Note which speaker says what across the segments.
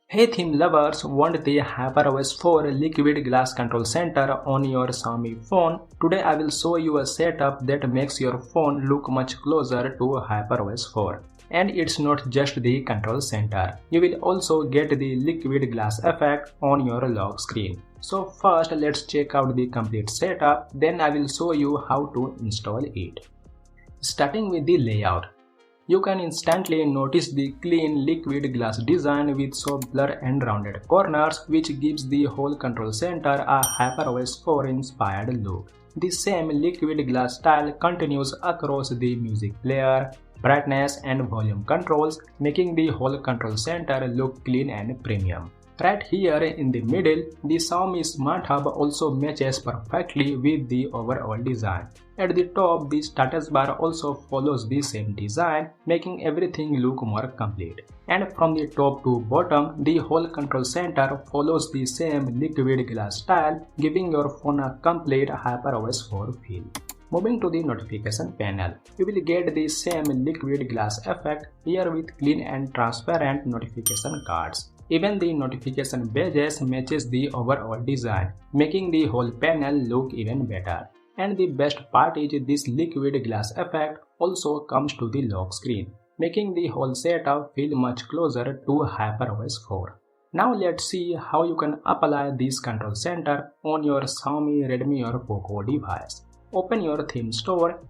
Speaker 1: Hey theme lovers, want the HyperOS 4 liquid glass control center on your Xiaomi phone? Today I will show you a setup that makes your phone look much closer to HyperOS 4. And it's not just the control center. You will also get the liquid glass effect on your lock screen. So first let's check out the complete setup, then I will show you how to install it. Starting with the layout. You can instantly notice the clean liquid glass design with soft blur and rounded corners, which gives the whole control center a HyperOS 4 inspired look. The same liquid glass style continues across the music player, brightness and volume controls, making the whole control center look clean and premium. Right here in the middle, the Xiaomi Smart Hub also matches perfectly with the overall design. At the top, the status bar also follows the same design, making everything look more complete. And from the top to bottom, the whole control center follows the same liquid glass style, giving your phone a complete HyperOS 4 feel. Moving to the notification panel, you will get the same liquid glass effect here with clean and transparent notification cards. Even the notification badges matches the overall design, making the whole panel look even better. And the best part is this liquid glass effect also comes to the lock screen, making the whole setup feel much closer to HyperOS 4. Now let's see how you can apply this control center on your Xiaomi, Redmi or Poco device. Open your theme store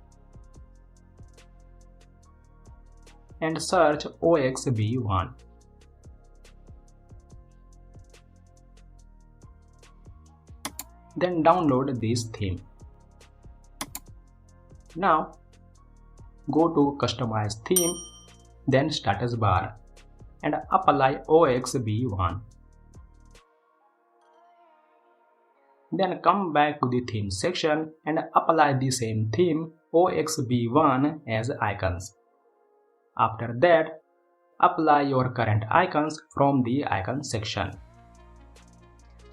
Speaker 1: and search OXB1. Then download this theme. Now go to Customize Theme, then Status Bar and apply OXB1. Then come back to the theme section and apply the same theme OXB1 as icons. After that, apply your current icons from the icon section.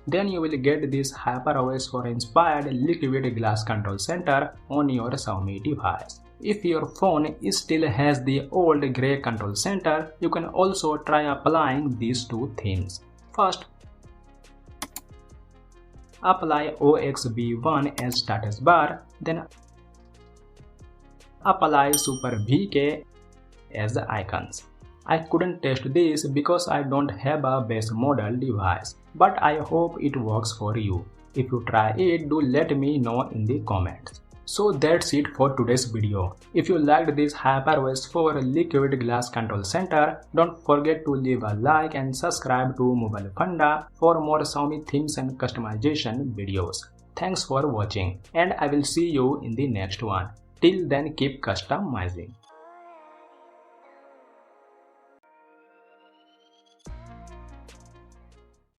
Speaker 1: Then you will get this HyperOS 4 inspired liquid glass control center on your Xiaomi device. If your phone still has the old grey control center, you can also try applying these two themes. First, apply OXB1 as status bar, then apply Super VK as the icons. I couldn't test this because I don't have a base model device, but I hope it works for you. If you try it, do let me know in the comments. So that's it for today's video. If you liked this HyperOS 4 liquid glass control center, don't forget to leave a like and subscribe to Mobile Funda for more Xiaomi themes and customization videos. Thanks for watching and I will see you in the next one. Till then, keep customizing.